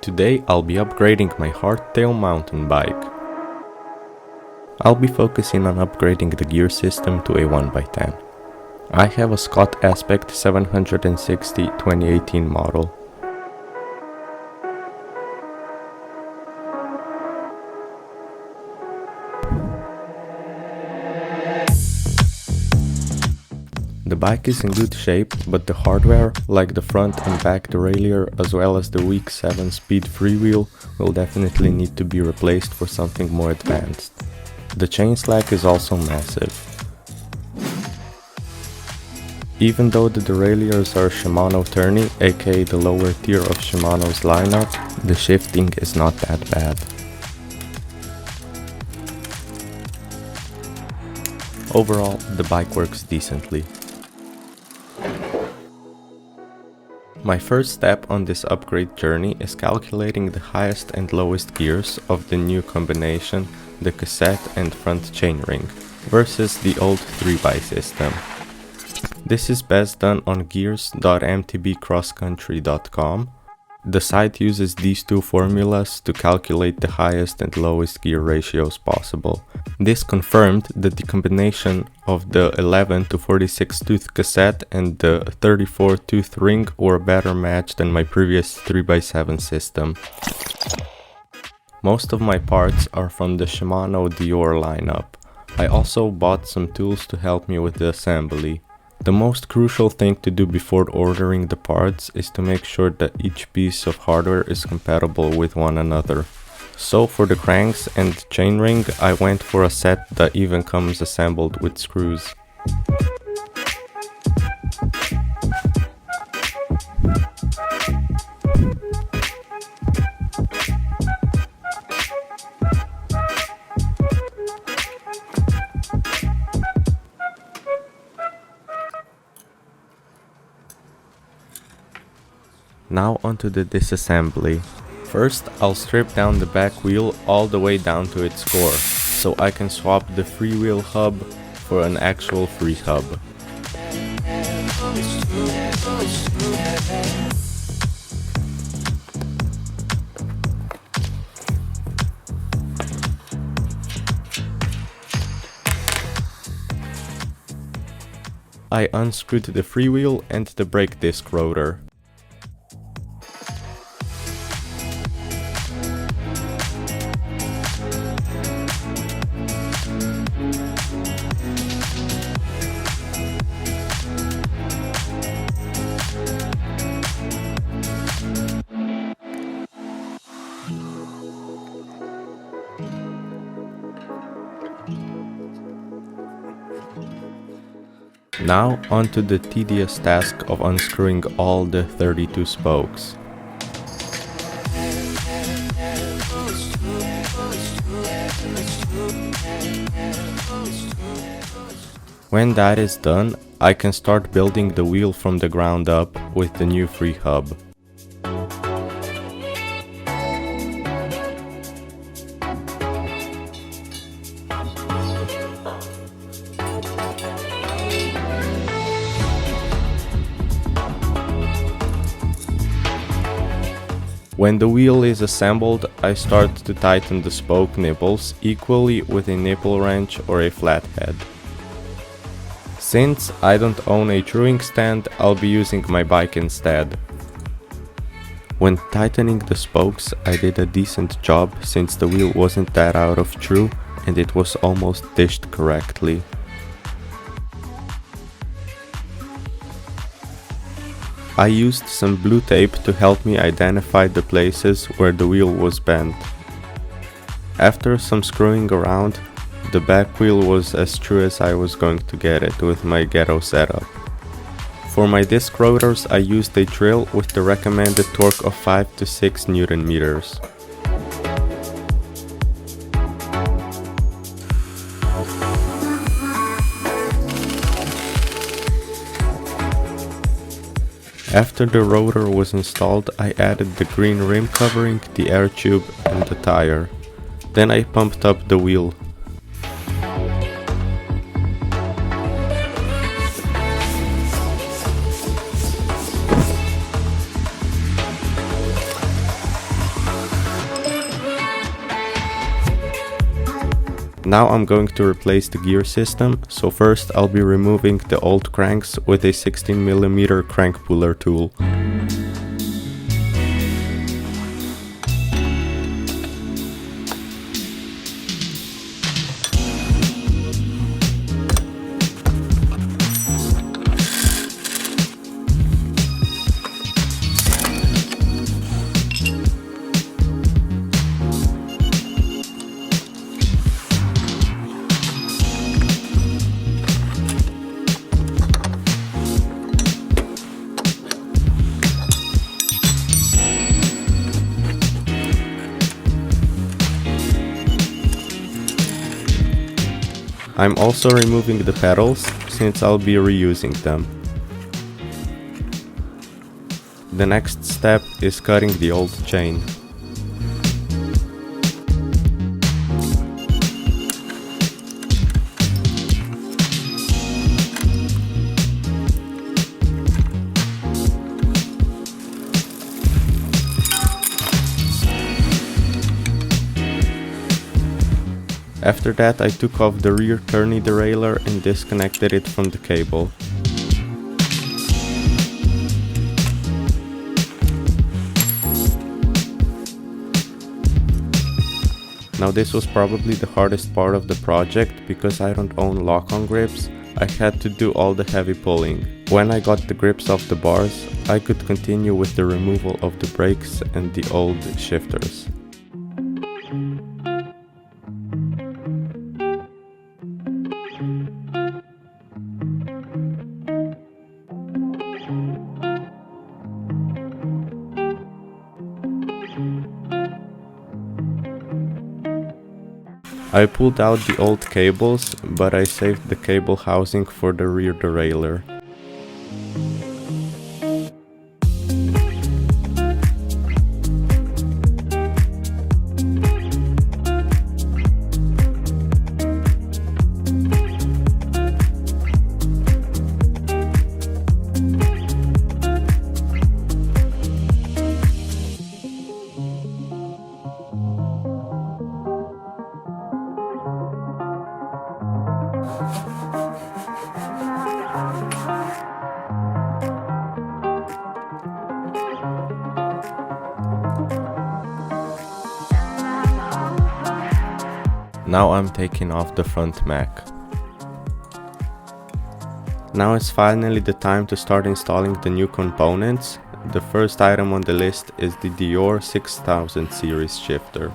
Today I'll be upgrading my hardtail mountain bike. I'll be focusing on upgrading the gear system to a 1x10. I have a Scott Aspect 760 2018 model. The bike is in good shape, but the hardware, like the front and back derailleur as well as the weak 7-speed freewheel, will definitely need to be replaced for something more advanced. The chain slack is also massive. Even though the derailleurs are Shimano Tourney, aka the lower tier of Shimano's lineup, the shifting is not that bad. Overall, the bike works decently. My first step on this upgrade journey is calculating the highest and lowest gears of the new combination, the cassette and front chainring, versus the old 3x system. This is best done on gears.mtbcrosscountry.com. The site uses these two formulas to calculate the highest and lowest gear ratios possible. This confirmed that the combination of the 11 to 46 tooth cassette and the 34 tooth ring were a better match than my previous 3x7 system. Most of my parts are from the Shimano Dior lineup. I also bought some tools to help me with the assembly. The most crucial thing to do before ordering the parts is to make sure that each piece of hardware is compatible with one another. So for the cranks and chainring, I went for a set that even comes assembled with screws. Now onto the disassembly. First, I'll strip down the back wheel all the way down to its core, so I can swap the freewheel hub for an actual free hub. I unscrewed the freewheel and the brake disc rotor. Now onto the tedious task of unscrewing all the 32 spokes. When that is done, I can start building the wheel from the ground up with the new free hub. When the wheel is assembled, I start to tighten the spoke nipples equally with a nipple wrench or a flathead. Since I don't own a truing stand, I'll be using my bike instead. When tightening the spokes, I did a decent job since the wheel wasn't that out of true and it was almost dished correctly. I used some blue tape to help me identify the places where the wheel was bent. After some screwing around, the back wheel was as true as I was going to get it with my ghetto setup. For my disc rotors, I used a drill with the recommended torque of 5 to 6 Newton meters. After the rotor was installed, I added the green rim covering, the air tube and the tire. Then I pumped up the wheel. Now I'm going to replace the gear system, so first I'll be removing the old cranks with a 16mm crank puller tool. I'm also removing the pedals, since I'll be reusing them. The next step is cutting the old chain. After that, I took off the rear tourney derailleur and disconnected it from the cable. Now this was probably the hardest part of the project, because I don't own lock-on grips. I had to do all the heavy pulling. When I got the grips off the bars, I could continue with the removal of the brakes and the old shifters. I pulled out the old cables, but I saved the cable housing for the rear derailleur. Now I'm taking off the front Mac. Now it's finally the time to start installing the new components. The first item on the list is the Dior 6000 series shifter.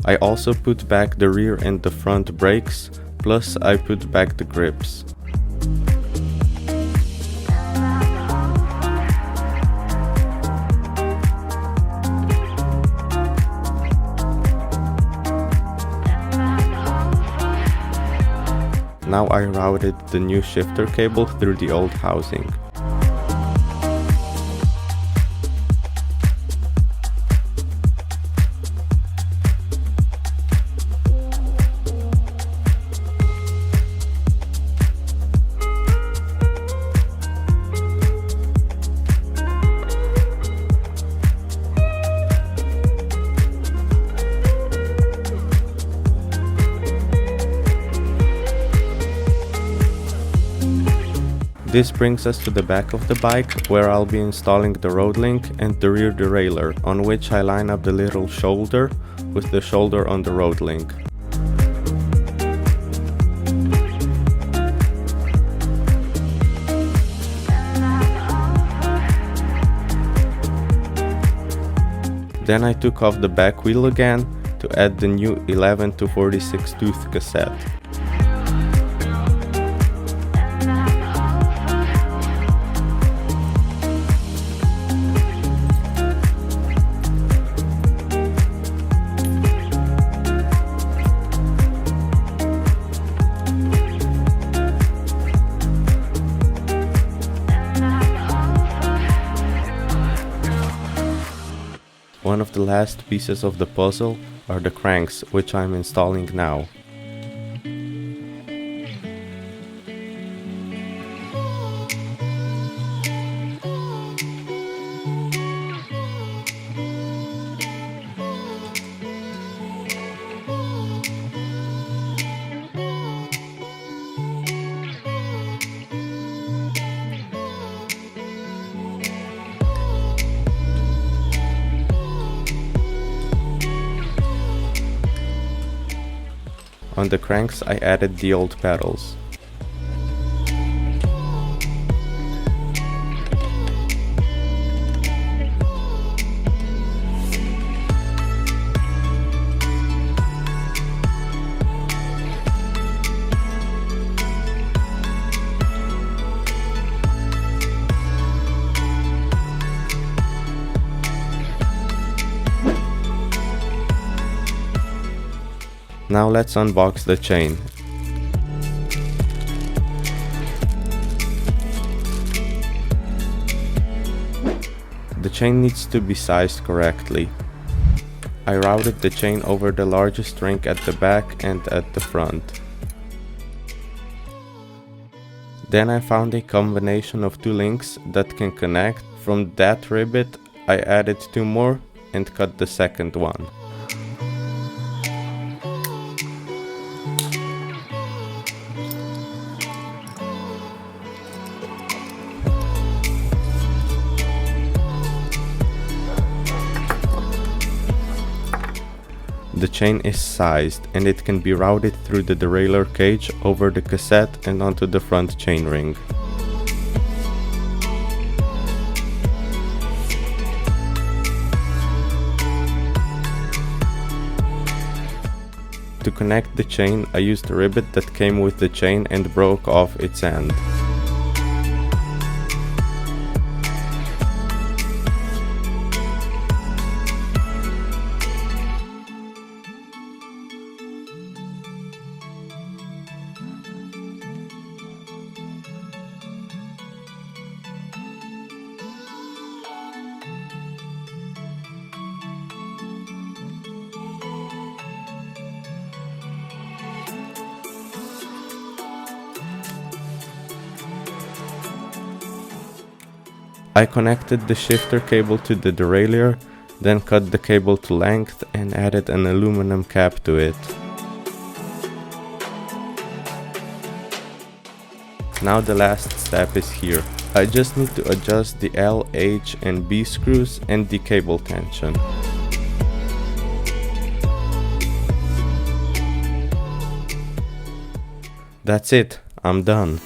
I also put back the rear and the front brakes, plus I put back the grips. Now I routed the new shifter cable through the old housing. This brings us to the back of the bike, where I'll be installing the road link and the rear derailleur, on which I line up the little shoulder with the shoulder on the road link. Then I took off the back wheel again to add the new 11 to 46 tooth cassette. One of the last pieces of the puzzle are the cranks, which I'm installing now. On the cranks I added the old pedals. Now let's unbox the chain. The chain needs to be sized correctly. I routed the chain over the largest ring at the back and at the front. Then I found a combination of two links that can connect. From that rivet I added two more and cut the second one. The chain is sized and it can be routed through the derailleur cage over the cassette and onto the front chainring. To connect the chain, I used a rivet that came with the chain and broke off its end. I connected the shifter cable to the derailleur, then cut the cable to length and added an aluminum cap to it. Now the last step is here. I just need to adjust the L, H and B screws and the cable tension. That's it, I'm done.